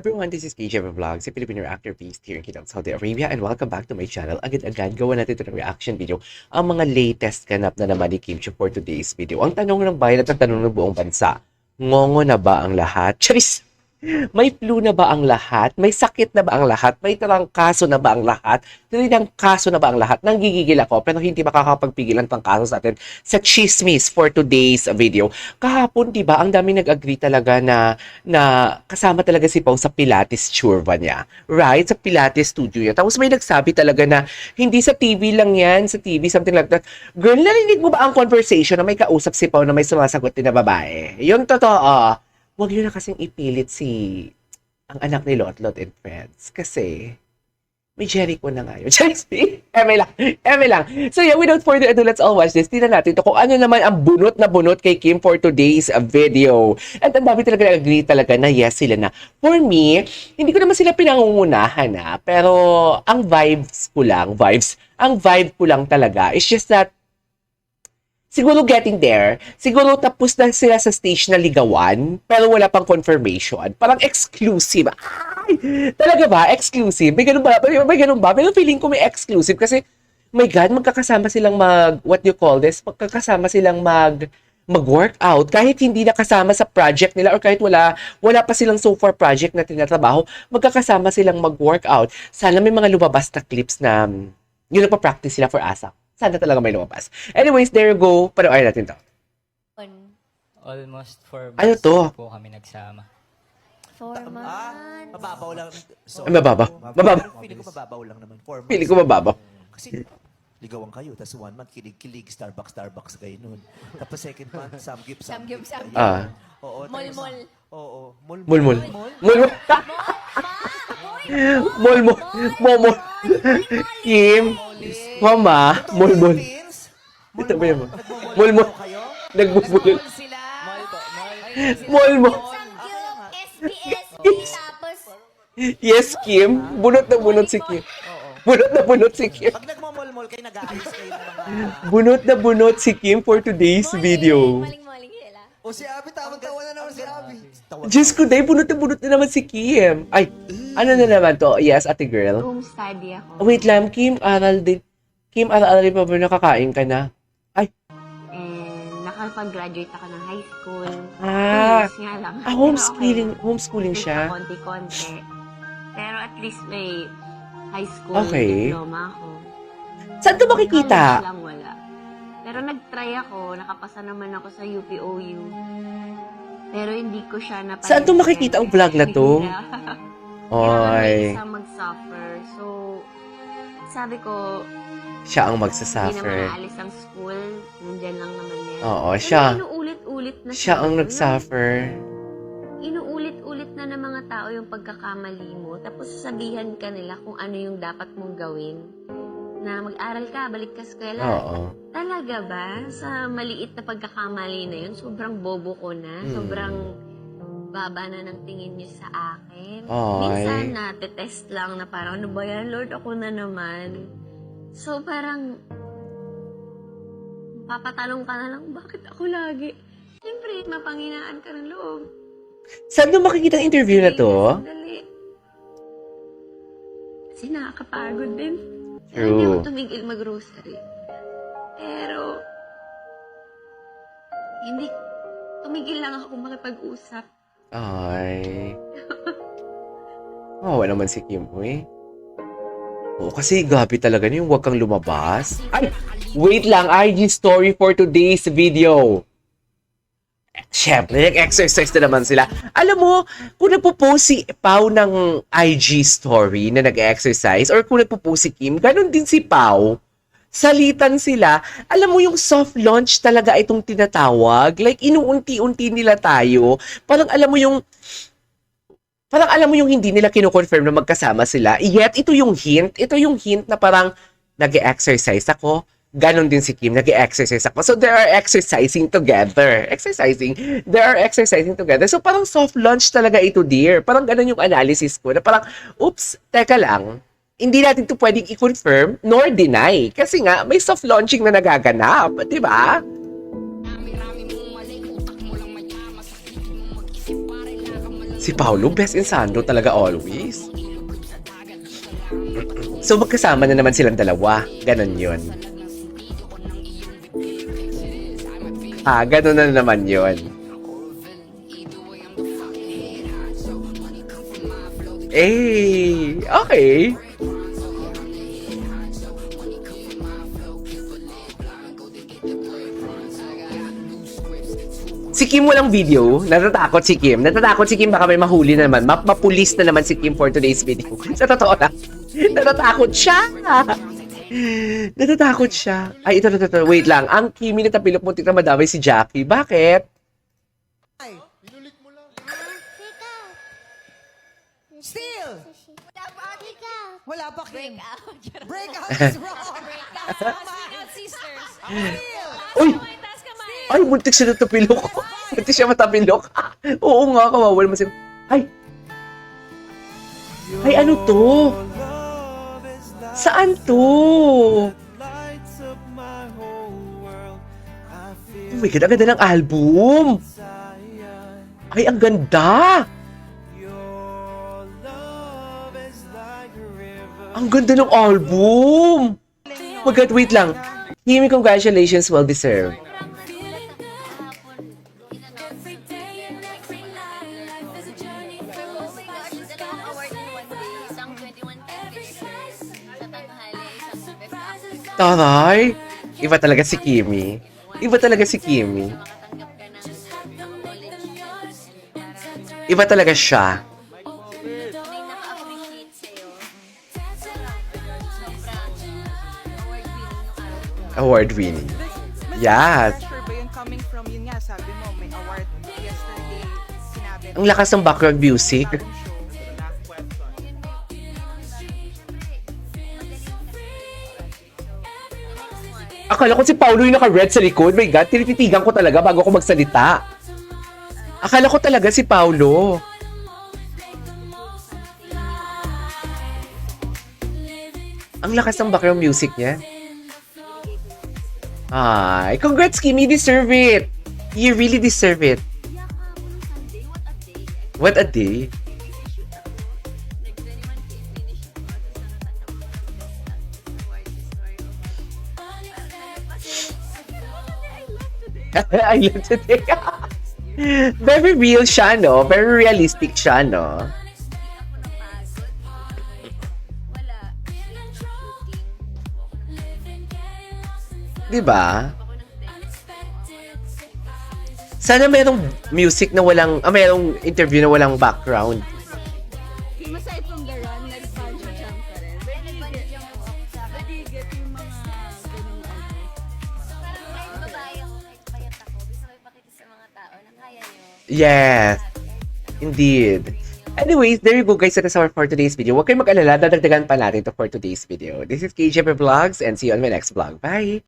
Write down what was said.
everyone, this is KJV Vlogs, a Filipino actor based here in Kingdom, Saudi Arabia, and welcome back to my channel. Agad-agad, gawa natin ito ng reaction video, ang mga latest ganap na naman ni Kim Chiu for today's video. Ang tanong ng bayan at ang tanong ng buong bansa, ngongo na ba ang lahat? Charis! May flu na ba ang lahat? May sakit na ba ang lahat? May trangkaso na ba ang lahat? Tinang kaso na ba ang lahat? Nanggigigil ako pero hindi makakapagpigil ang trangkaso sa atin sa chismis for today's video. Kahapon, di ba, ang dami nag-agree talaga na kasama talaga si Pao sa Pilates churva niya. Right? Sa Pilates studio niya. Tapos may nagsabi talaga na hindi sa TV lang yan, sa TV, something like that. Girl, narinig mo ba ang conversation na may kausap si Pao na may sumasagot din na babae? Yung totoo. Huwag yun na kasing ipilit ang anak ni Lotlot and Friends. Kasi, may Jericho na nga yun. Eme lang. So yeah, without further ado, let's all watch this. Tingnan natin ito kung ano naman ang bunot na bunot kay Kim for today's video. At ang dami talaga nag-agree talaga na yes sila na. For me, hindi ko naman sila pinangungunahan na. Pero, ang vibe ko lang talaga. It's just that, siguro getting there, siguro tapos na sila sa stage na ligawan, pero wala pang confirmation. Parang exclusive. Ay! Talaga ba? Exclusive? May ganun ba? Pero feeling ko may exclusive kasi, my God, magkakasama silang magkakasama silang mag-workout. Kahit hindi nakasama sa project nila or kahit wala pa silang so far project na tinatrabaho, magkakasama silang mag-workout. Sana may mga lumabas na clips na yun nagpa-practice sila for ASAP. Sana talaga may lumabas. Anyways, there you go. Panoorin natin to. Almost 4 months Ano to? po kami nagsama. 4 months. Mababaw lang. So, Mababaw. Feeling ko mababaw lang naman. 4 months. Feeling ko mababaw. Kasi ligawan kayo, tapos 1 month, kilig-kilig, Starbucks kayo nun. Tapos second month, samgyup. Ah. Oo. Mol-mol. Oo. Mulmul. Momo. Kim. Mama. Mulmul. Ito ba yun? Mulmul. Nagbubulol. Mulmul. SBS. Tapos, Yes, Kim. Bunot na bunot si Kim. Pag nagmamol-mol kayo, nag-aayos kayo ng mga... Bunot na bunot si Kim for today's video. maling-maling sila. O si Abby, tama-tawa na naman si Abby. Diyos ko, day, bunot na naman si Kim. Ay, ano na naman to? Yes, ate girl. Home study ako. Wait lang, Kim, aral din. Kim, aral din pa ba nakakain ka na? Ay, And nakapag-graduate ako ng high school. Ah. 2 years nga lang. homeschooling siya. Konti-konti. Pero at least may high school Okay. diploma ako. Saan ka makikita? College lang wala. Pero nag-try ako. Nakapasa naman ako sa UPOU. Pero hindi ko siya napag- Saan to makikita ang vlog na to? Kailangan may Oy, isa mag-suffer. So, sabi ko, siya ang hindi naman magsasuffer. aalis ang school. Nandyan lang naman yan. Oo, Pero siya. inuulit-ulit na Siya ang siguro. nagsuffer. Inuulit-ulit na ng mga tao yung pagkakamali mo. Tapos sasabihan ka nila kung ano yung dapat mong gawin. Na mag-aral ka, balik ka sa eskwela. Oo. Talaga ba? Sa maliit na pagkakamali na yun, sobrang bobo ko na. Sobrang baba na ng tingin niyo sa akin. Ay. Minsan na-test lang na parang, ano ba yan, Lord, ako na naman. So parang, papatalong ka na lang, bakit ako lagi? Siyempre, mapanghinaan ka ng loob. Saan to makikita ang interview na to? Dali. Kasi nakakapagod din. True. Hindi ako tumigil mag-grocery. Pero, hindi, tumigil lang ako makipag-usap. Ay. Wawa naman si Kim, eh. Oo, kasi gabi talaga na yung huwag kang lumabas. Ay, wait lang, IG story for today's video. Siyempre, nag-exercise na naman sila. Alam mo, kung nagpo-post si Pao ng IG story na nag-exercise or kung nagpo-post si Kim, ganun din si Pao. Salitan sila. Alam mo, yung soft launch talaga itong tinatawag. Like, inuunti-unti nila tayo. Parang alam mo yung hindi nila kino-confirm na magkasama sila. Yet, ito yung hint na parang nag-exercise ako. Ganon din si Kim, nag-exercise ako. So, they are exercising together. They are exercising together. So, parang soft launch talaga ito, dear. Parang ganon yung analysis ko. Na parang, oops, teka lang. Hindi natin ito pwedeng i-confirm nor deny. Kasi nga, may soft launching na nagaganap. Di ba? Si Paolo, best in Sandro talaga always. So, magkasama na naman silang dalawa. Ganon yun. Ganon na naman yun. Okay. Si Kim walang video. Natatakot si Kim. Baka may mahuli na naman. Mapulis na naman si Kim for today's video. Sa totoo lang. Natatakot siya. Ay, ito. Wait lang. Ang Kimi na tapilok mo, tignan madamay si Jackie. Bakit? Still! Wala pa, Kim. Break out. Break out is wrong. Break sisters. Uy! Ay, buntik siya natapilok. Buntik siya matapilok. Oo nga, kawawa naman siya. Ay! Ay, ano to? Saan to? Oh my God, ang ganda ng album. Ay, ang ganda. Ang ganda ng album. Oh my God, wait lang. Kimi, congratulations, well deserved. Taray! Iba talaga si Kimi. Iba talaga siya. Award winning. Yes. Sure ba yun coming from yun nga, sabi mo, may award yesterday, sinabi. Ang lakas ng background music. Akala ko si Paolo yung naka-red sa likod. My God, tinititigan ko talaga bago ako magsalita. Akala ko talaga si Paolo. Ang lakas ng background music niya. Ay, congrats, Kimi. Deserve it. You really deserve it. What a day. I love today. Very real siya, no? Very realistic siya, no? Diba? Sana merong music na walang, merong interview na walang background. Aside from the run, nag-bungee jump ka rin. Nag-get yung mga ganun Kahit babae ako, kahit payat ako, gusto ko ipakita sa mga tao na kaya nyo. Yes. Indeed. Anyways, there you go guys. That is our for today's video. Huwag kayong mag-alala. Dadagdagan pa natin to for today's video. This is KJP Vlogs and see you on my next vlog. Bye!